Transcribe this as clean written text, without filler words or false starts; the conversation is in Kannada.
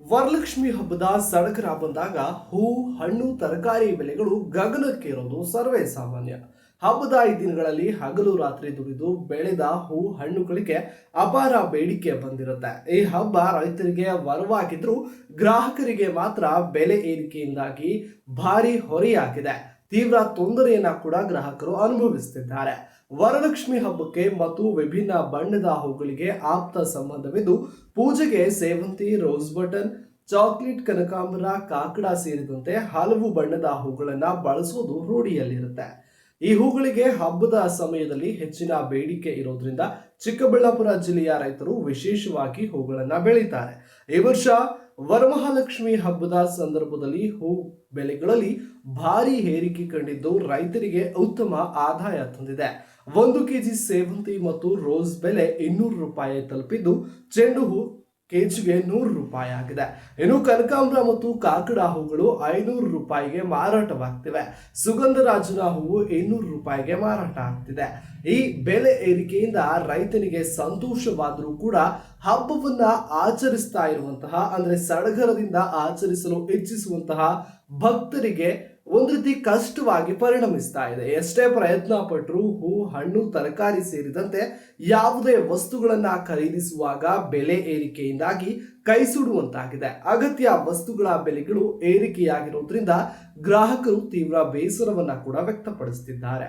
ವರಲಕ್ಷ್ಮಿ ಹಬ್ಬದ ಸಡಗರ ಬಂದಾಗ ಹೂ ಹಣ್ಣು ತರಕಾರಿ ಬೆಲೆಗಳು ಗಗನಕ್ಕೇರೋದು ಸರ್ವೇ ಸಾಮಾನ್ಯ. ಹಬ್ಬದ ಈ ದಿನಗಳಲ್ಲಿ ಹಗಲು ರಾತ್ರಿ ದುಡಿದು ಬೆಳೆದ ಹೂ ಹಣ್ಣುಗಳಿಗೆ ಅಪಾರ ಬೇಡಿಕೆ ಬಂದಿರುತ್ತೆ. ಈ ಹಬ್ಬ ರೈತರಿಗೆ ವರವಾಗಿದ್ರೂ ಗ್ರಾಹಕರಿಗೆ ಮಾತ್ರ ಬೆಲೆ ಏರಿಕೆಯಿಂದಾಗಿ ಭಾರಿ ಹೊರೆಯಾಗಿದೆ. ತೀವ್ರ ತೊಂದರೆಯನ್ನ ಕೂಡ ಗ್ರಾಹಕರು ಅನುಭವಿಸುತ್ತಿದ್ದಾರೆ. ವರಲಕ್ಷ್ಮಿ ಹಬ್ಬಕ್ಕೆ ಮತ್ತು ವಿಭಿನ್ನ ಬಣ್ಣದ ಹೂಗಳಿಗೆ ಆಪ್ತ ಸಂಬಂಧವಿದ್ದು ಪೂಜೆಗೆ ಸೇವಂತಿ, ರೋಸ್ ಬಟನ್, ಚಾಕ್ಲೇಟ್, ಕನಕಾಂಬರ, ಕಾಕಡ ಸೇರಿದಂತೆ ಹಲವು ಬಣ್ಣದ ಹೂಗಳನ್ನ ಬಳಸೋದು ರೂಢಿಯಲ್ಲಿರುತ್ತೆ. ಈ ಹೂಗಳಿಗೆ ಹಬ್ಬದ ಸಮಯದಲ್ಲಿ ಹೆಚ್ಚಿನ ಬೇಡಿಕೆ ಇರೋದ್ರಿಂದ ಚಿಕ್ಕಬಳ್ಳಾಪುರ ಜಿಲ್ಲೆಯ ರೈತರು ವಿಶೇಷವಾಗಿ ಹೂಗಳನ್ನ ಬೆಳೀತಾರೆ. ಈ ವರ್ಷ ವರಮಹಾಲಕ್ಷ್ಮಿ ಹಬ್ಬದ ಸಂದರ್ಭದಲ್ಲಿ ಹೂ ಬೆಲೆಗಳಲ್ಲಿ ಭಾರಿ ಏರಿಕೆ ಕಂಡಿದ್ದು ರೈತರಿಗೆ ಉತ್ತಮ ಆದಾಯ ತಂದಿದೆ. 1 ಕೆಜಿ ಸೇವಂತಿ ಮತ್ತು ರೋಸ್ ಬೆಲೆ 200 ರೂಪಾಯಿ ತಲುಪಿದ್ದು ಚೆಂಡು ಹೂ ಕೆಜಿಗೆ 100 ರೂಪಾಯಿ ಆಗಿದೆ. ಇನ್ನು ಕನಕಾಂಬರ ಮತ್ತು ಕಾಕಡ ಹೂಗಳು 500 ರೂಪಾಯಿಗೆ ಮಾರಾಟವಾಗ್ತಿವೆ. ಸುಗಂಧರಾಜನ ಹೂವು 200 ರೂಪಾಯಿಗೆ ಮಾರಾಟ ಆಗ್ತಿದೆ. ಈ ಬೆಲೆ ಏರಿಕೆಯಿಂದ ರೈತನಿಗೆ ಸಂತೋಷವಾದರೂ ಕೂಡ ಹಬ್ಬವನ್ನ ಆಚರಿಸ್ತಾ ಇರುವಂತಹ ಅಂದ್ರೆ ಸಡಗರದಿಂದ ಆಚರಿಸಲು ಇಚ್ಛಿಸುವಂತಹ ಭಕ್ತರಿಗೆ ಒಂದು ರೀತಿ ಕಷ್ಟವಾಗಿ ಪರಿಣಮಿಸ್ತಾ ಇದೆ. ಎಷ್ಟೇ ಪ್ರಯತ್ನ ಪಟ್ಟರೂ ಹೂ ಹಣ್ಣು ತರಕಾರಿ ಸೇರಿದಂತೆ ಯಾವುದೇ ವಸ್ತುಗಳನ್ನ ಖರೀದಿಸುವಾಗ ಬೆಲೆ ಏರಿಕೆಯಿಂದಾಗಿ ಕೈ ಸುಡುವಂತಾಗಿದೆ. ಅಗತ್ಯ ವಸ್ತುಗಳ ಬೆಲೆಗಳು ಏರಿಕೆಯಾಗಿರೋದ್ರಿಂದ ಗ್ರಾಹಕರು ತೀವ್ರ ಬೇಸರವನ್ನ ಕೂಡ ವ್ಯಕ್ತಪಡಿಸುತ್ತಿದ್ದಾರೆ.